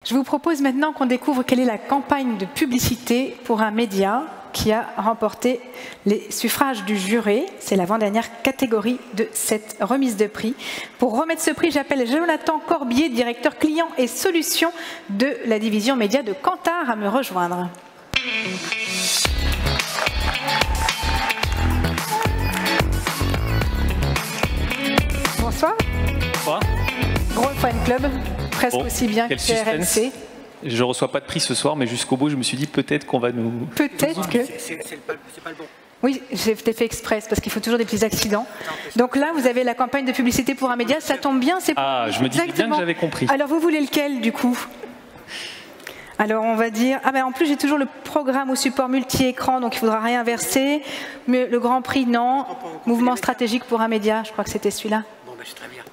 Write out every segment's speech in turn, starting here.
Je vous propose maintenant qu'on découvre quelle est la campagne de publicité pour un média qui a remporté les suffrages du jury. C'est l'avant-dernière catégorie de cette remise de prix. Pour remettre ce prix, j'appelle Jonathan Corbier, directeur client et solutions de la division média de Kantar, à me rejoindre. Bonsoir. Bonsoir. Gros fan club, presque aussi bien que RMC. Je ne reçois pas de prix ce soir, mais jusqu'au bout, je me suis dit peut-être qu'on va nous... Peut-être que... C'est pas le bon. Oui, j'ai fait exprès, parce qu'il faut toujours des petits accidents. Donc là, vous avez la campagne de publicité pour un média, ça tombe bien, c'est... Ah, je me disais bien que j'avais compris. Alors, vous voulez lequel, du coup? Alors, on va dire... Ah ben, en plus, j'ai toujours le programme au support multi-écran, donc il ne faudra rien verser. Mais le Grand Prix, non. Mouvement stratégique pour un média, je crois que c'était celui-là. Bon, ben, c'est très bien.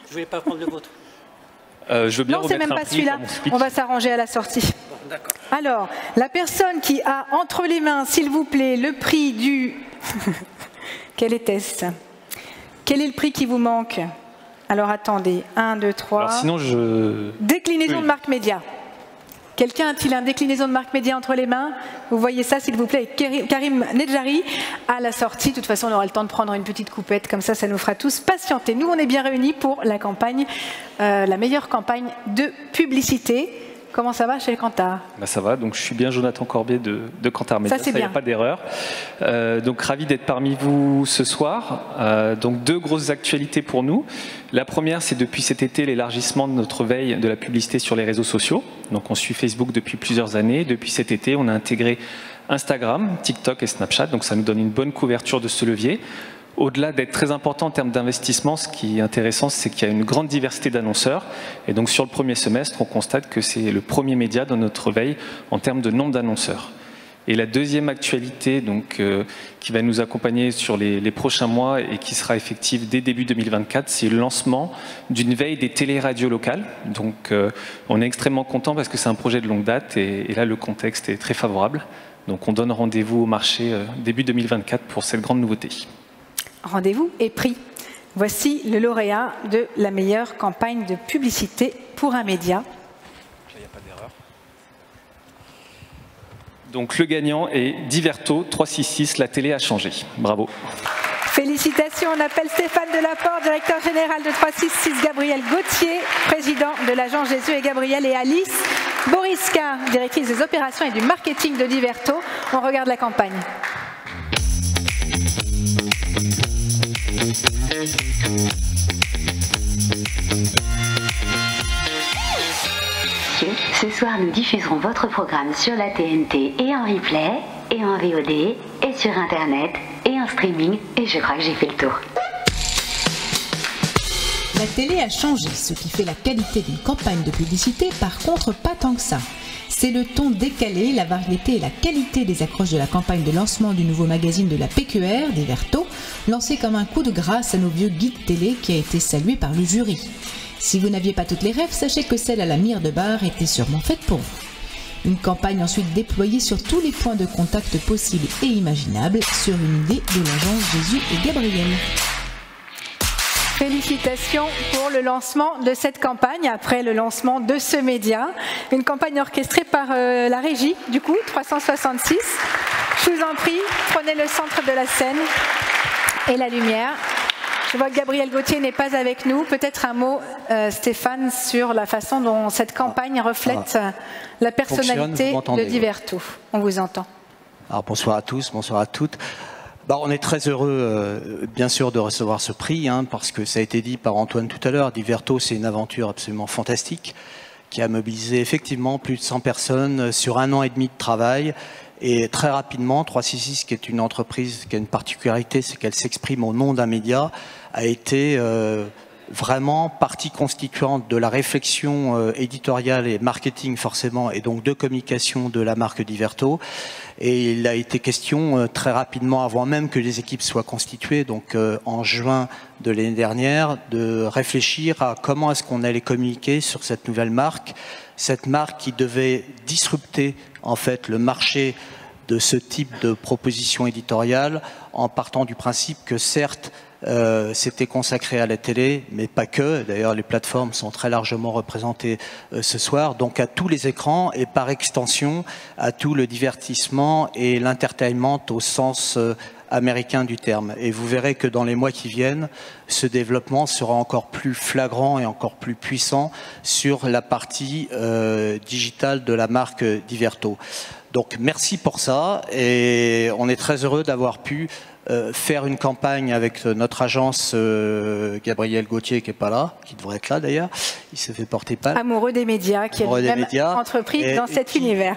Je voulais pas prendre le vôtre. Je veux bien non, c'est même pas celui-là. On va s'arranger à la sortie. Bon, d'accord. Alors, la personne qui a entre les mains, s'il vous plaît, le prix du... Quel était-ce? Quel est le prix qui vous manque? Alors, attendez. 1, 2, 3... Alors, sinon, je... Déclinaison de marque média. Quelqu'un a-t-il un déclinaison de marque média entre les mains? Vous voyez ça, s'il vous plaît, Karim Nedjari à la sortie. De toute façon, on aura le temps de prendre une petite coupette, comme ça nous fera tous patienter. Nous, on est bien réunis pour la campagne, la meilleure campagne de publicité. Comment ça va chez Kantar? Bah ça va, donc je suis bien Jonathan Corbier de Kantar Media, ça, il n'y a pas d'erreur. Donc ravi d'être parmi vous ce soir. Donc deux grosses actualités pour nous. La première, c'est depuis cet été l'élargissement de notre veille de la publicité sur les réseaux sociaux. Donc on suit Facebook depuis plusieurs années. Depuis cet été, on a intégré Instagram, TikTok et Snapchat. Donc ça nous donne une bonne couverture de ce levier. Au-delà d'être très important en termes d'investissement, ce qui est intéressant, c'est qu'il y a une grande diversité d'annonceurs. Et donc sur le premier semestre, on constate que c'est le premier média dans notre veille en termes de nombre d'annonceurs. Et la deuxième actualité donc, qui va nous accompagner sur les prochains mois et qui sera effective dès début 2024, c'est le lancement d'une veille des téléradios locales. Donc on est extrêmement content parce que c'est un projet de longue date et là le contexte est très favorable. Donc on donne rendez-vous au marché début 2024 pour cette grande nouveauté. Rendez-vous est pris. Voici le lauréat de la meilleure campagne de publicité pour un média. Il n'y a pas d'erreur. Donc le gagnant est Diverto 366, la télé a changé. Bravo. Félicitations, on appelle Stéphane Delaporte, directeur général de 366, Gabriel Gauthier, président de l'agence Jésus et Gabriel, et Alice Boriska, directrice des opérations et du marketing de Diverto. On regarde la campagne. Ce soir, nous diffuserons votre programme sur la TNT et en replay, et en VOD, et sur Internet, et en streaming, et je crois que j'ai fait le tour. La télé a changé, ce qui fait la qualité d'une campagne de publicité, par contre pas tant que ça. C'est le ton décalé, la variété et la qualité des accroches de la campagne de lancement du nouveau magazine de la PQR, Diverto, lancé comme un coup de grâce à nos vieux guides télé qui a été salué par le jury. Si vous n'aviez pas toutes les rêves, sachez que celle à la mire de bar était sûrement faite pour vous. Une campagne ensuite déployée sur tous les points de contact possibles et imaginables sur une idée de l'agence Jésus et Gabriel. Félicitations pour le lancement de cette campagne, après le lancement de ce média. Une campagne orchestrée par la régie, du coup, 366. Je vous en prie, prenez le centre de la scène et la lumière. Je vois que Gabriel Gauthier n'est pas avec nous. Peut-être un mot, Stéphane, sur la façon dont cette campagne reflète la personnalité de Diverto. On vous entend. Alors, bonsoir à tous, bonsoir à toutes. On est très heureux, bien sûr, de recevoir ce prix, parce que ça a été dit par Antoine tout à l'heure. Diverto, c'est une aventure absolument fantastique qui a mobilisé effectivement plus de 100 personnes sur 1 an et demi de travail. Et très rapidement, 366, qui est une entreprise qui a une particularité, c'est qu'elle s'exprime au nom d'un média, a été vraiment partie constituante de la réflexion éditoriale et marketing forcément, et donc de communication de la marque Diverto. Et il a été question très rapidement, avant même que les équipes soient constituées, donc en juin de l'année dernière, de réfléchir à comment est-ce qu'on allait communiquer sur cette nouvelle marque. Cette marque qui devait disrupter en fait le marché de ce type de proposition éditoriale en partant du principe que certes C'était consacré à la télé, mais pas que. D'ailleurs, les plateformes sont très largement représentées ce soir. Donc à tous les écrans et par extension à tout le divertissement et l'entertainment au sens américain du terme. Et vous verrez que dans les mois qui viennent, ce développement sera encore plus flagrant et encore plus puissant sur la partie digitale de la marque Diverto. Donc merci pour ça et on est très heureux d'avoir pu faire une campagne avec notre agence Gabriel Gauthier qui n'est pas là, qui devrait être là d'ailleurs, il s'est fait porter pas. Amoureux des médias, qui est une entreprise dans cet univers.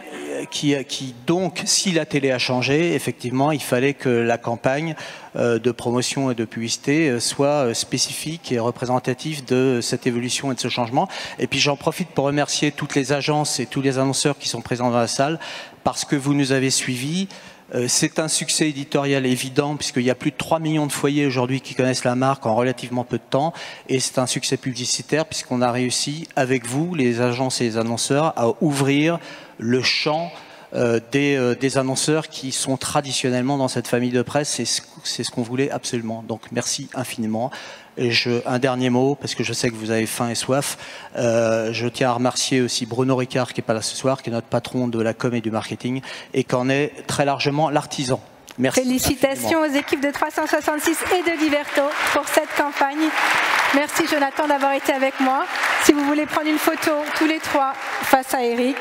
Qui donc, si la télé a changé, effectivement, il fallait que la campagne de promotion et de publicité soit spécifique et représentative de cette évolution et de ce changement. Et puis j'en profite pour remercier toutes les agences et tous les annonceurs qui sont présents dans la salle parce que vous nous avez suivis. C'est un succès éditorial évident puisqu'il y a plus de 3 millions de foyers aujourd'hui qui connaissent la marque en relativement peu de temps et c'est un succès publicitaire puisqu'on a réussi avec vous, les agences et les annonceurs, à ouvrir le champ des annonceurs qui sont traditionnellement dans cette famille de presse. C'est ce qu'on voulait absolument. Donc merci infiniment. Et un dernier mot, parce que je sais que vous avez faim et soif, je tiens à remercier aussi Bruno Ricard, qui n'est pas là ce soir, qui est notre patron de la com et du marketing, et qu'en est très largement l'artisan. Merci. Félicitations aux équipes de 366 et de Diverto pour cette campagne. Merci Jonathan d'avoir été avec moi. Si vous voulez prendre une photo tous les trois face à Eric.